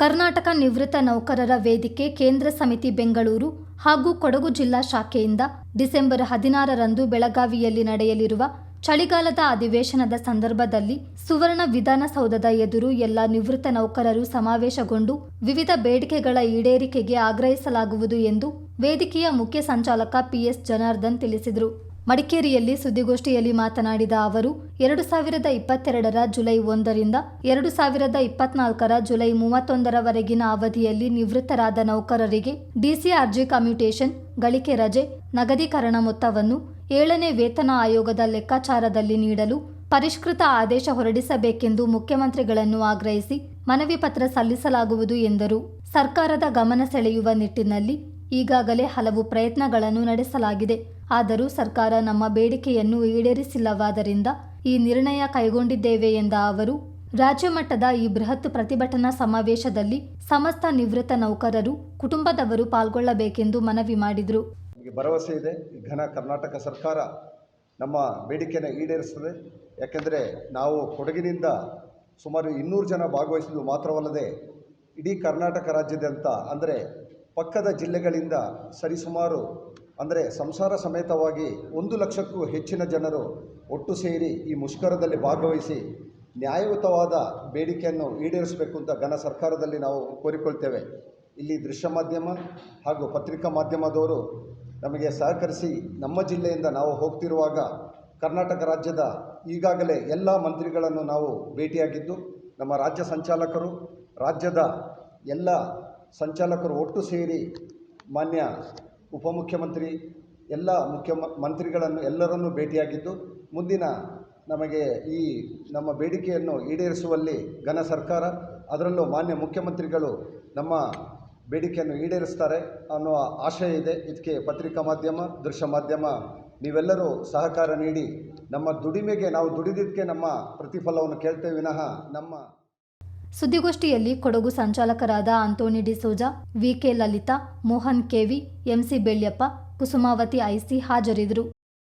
ಕರ್ನಾಟಕ ನಿವೃತ್ತ ನೌಕರರ ವೇದಿಕೆ ಕೇಂದ್ರ ಸಮಿತಿ ಬೆಂಗಳೂರು ಹಾಗೂ ಕೊಡಗು ಜಿಲ್ಲಾ ಶಾಖೆಯಿಂದ ಡಿಸೆಂಬರ್ 16ರಂದು ಬೆಳಗಾವಿಯಲ್ಲಿ ನಡೆಯಲಿರುವ ಚಳಿಗಾಲದ ಅಧಿವೇಶನದ ಸಂದರ್ಭದಲ್ಲಿ ಸುವರ್ಣ ವಿಧಾನಸೌಧದ ಎದುರು ಎಲ್ಲ ನಿವೃತ್ತ ನೌಕರರು ಸಮಾವೇಶಗೊಂಡು ವಿವಿಧ ಬೇಡಿಕೆಗಳ ಈಡೇರಿಕೆಗೆ ಆಗ್ರಹಿಸಲಾಗುವುದು ಎಂದು ವೇದಿಕೆಯ ಮುಖ್ಯ ಸಂಚಾಲಕ ಪಿಎಸ್ ಜನಾರ್ದನ್ ತಿಳಿಸಿದರು. ಮಡಿಕೇರಿಯಲ್ಲಿ ಸುದ್ದಿಗೋಷ್ಠಿಯಲ್ಲಿ ಮಾತನಾಡಿದ ಅವರು 2022ರ ಜುಲೈ 1ರಿಂದ 2024ರ ಜುಲೈ 31ರವರೆಗಿನ ಅವಧಿಯಲ್ಲಿ ನಿವೃತ್ತರಾದ ನೌಕರರಿಗೆ ಡಿಸಿಆರ್ಜಿ ಕಮ್ಯುಟೇಷನ್, ಗಳಿಕೆ ರಜೆ, ನಗದೀಕರಣ ಮೊತ್ತವನ್ನು 7ನೇ ವೇತನ ಆಯೋಗದ ಲೆಕ್ಕಾಚಾರದಲ್ಲಿ ನೀಡಲು ಪರಿಷ್ಕೃತ ಆದೇಶ ಹೊರಡಿಸಬೇಕೆಂದು ಮುಖ್ಯಮಂತ್ರಿಗಳನ್ನು ಆಗ್ರಹಿಸಿ ಮನವಿ ಪತ್ರ ಸಲ್ಲಿಸಲಾಗುವುದು ಎಂದರು. ಸರ್ಕಾರದ ಗಮನ ಸೆಳೆಯುವ ನಿಟ್ಟಿನಲ್ಲಿ ಈಗಾಗಲೇ ಹಲವು ಪ್ರಯತ್ನಗಳನ್ನು ನಡೆಸಲಾಗಿದೆ. ಆದರೂ ಸರ್ಕಾರ ನಮ್ಮ ಬೇಡಿಕೆಯನ್ನು ಈಡೇರಿಸಿಲ್ಲವಾದ್ದರಿಂದ ಈ ನಿರ್ಣಯ ಕೈಗೊಂಡಿದ್ದೇವೆ ಎಂದ ಅವರು, ರಾಜ್ಯ ಮಟ್ಟದ ಈ ಬೃಹತ್ ಪ್ರತಿಭಟನಾ ಸಮಾವೇಶದಲ್ಲಿ ಸಮಸ್ತ ನಿವೃತ್ತ ನೌಕರರು, ಕುಟುಂಬದವರು ಪಾಲ್ಗೊಳ್ಳಬೇಕೆಂದು ಮನವಿ ಮಾಡಿದರು. ಭರವಸೆ ಇದೆ, ಘನ ಕರ್ನಾಟಕ ಸರ್ಕಾರ ನಮ್ಮ ಬೇಡಿಕೆಯನ್ನು ಈಡೇರಿಸುತ್ತದೆ. ಯಾಕೆಂದರೆ ನಾವು ಕೊಡಗಿನಿಂದ ಸುಮಾರು 200 ಜನ ಭಾಗವಹಿಸಿದ್ದು ಮಾತ್ರವಲ್ಲದೆ ಇಡೀ ಕರ್ನಾಟಕ ರಾಜ್ಯದಂತ ಅಂದರೆ ಪಕ್ಕದ ಜಿಲ್ಲೆಗಳಿಂದ ಸರಿಸುಮಾರು ಅಂದರೆ ಸಂಸಾರ ಸಮೇತವಾಗಿ 1 ಲಕ್ಷಕ್ಕೂ ಹೆಚ್ಚಿನ ಜನರು ಒಟ್ಟು ಸೇರಿ ಈ ಮುಷ್ಕರದಲ್ಲಿ ಭಾಗವಹಿಸಿ ನ್ಯಾಯಯುತವಾದ ಬೇಡಿಕೆಯನ್ನು ಈಡೇರಿಸಬೇಕು ಅಂತ ಘನ ಸರ್ಕಾರದಲ್ಲಿ ನಾವು ಕೋರಿಕೊಳ್ತೇವೆ. ಇಲ್ಲಿ ದೃಶ್ಯ ಮಾಧ್ಯಮ ಹಾಗೂ ಪತ್ರಿಕಾ ಮಾಧ್ಯಮದವರು ನಮಗೆ ಸಹಕರಿಸಿ ನಮ್ಮ ಜಿಲ್ಲೆಯಿಂದ ನಾವು ಹೋಗ್ತಿರುವಾಗ ಕರ್ನಾಟಕ ರಾಜ್ಯದ ಈಗಾಗಲೇ ಎಲ್ಲ ಮಂತ್ರಿಗಳನ್ನು ನಾವು ಭೇಟಿಯಾಗಿದ್ದು, ನಮ್ಮ ರಾಜ್ಯ ಸಂಚಾಲಕರು, ರಾಜ್ಯದ ಎಲ್ಲ ಸಂಚಾಲಕರು ಒಟ್ಟು ಸೇರಿ ಮಾನ್ಯ ಉಪಮುಖ್ಯಮಂತ್ರಿ ಎಲ್ಲ ಮಂತ್ರಿಗಳನ್ನು ಎಲ್ಲರನ್ನೂ ಭೇಟಿಯಾಗಿದ್ದು, ಮುಂದಿನ ನಮಗೆ ಈ ನಮ್ಮ ಬೇಡಿಕೆಯನ್ನು ಈಡೇರಿಸುವಲ್ಲಿ ಘನ ಸರ್ಕಾರ, ಅದರಲ್ಲೂ ಮಾನ್ಯ ಮುಖ್ಯಮಂತ್ರಿಗಳು ನಮ್ಮ ಬೇಡಿಕೆಯನ್ನು ಈಡೇರಿಸ್ತಾರೆ ಅನ್ನುವ ಆಶಯ ಇದೆ. ಇದಕ್ಕೆ ಪತ್ರಿಕಾ ಮಾಧ್ಯಮ, ದೃಶ್ಯ ಮಾಧ್ಯಮ ನೀವೆಲ್ಲರೂ ಸಹಕಾರ ನೀಡಿ ನಮ್ಮ ದುಡಿಮೆಗೆ ನಾವು ದುಡಿದಿದ್ದಕ್ಕೆ ನಮ್ಮ ಪ್ರತಿಫಲವನ್ನು ಕೇಳ್ತೇವೆ ವಿನಃ ನಮ್ಮ. ಸುದ್ದಿಗೋಷ್ಠಿಯಲ್ಲಿ ಕೊಡಗು ಸಂಚಾಲಕರಾದ Antony D'Souza, VK Lalitha, Mohan KV, MC Belliappa, Kusumavathi IC ಹಾಜರಿದ್ದರು.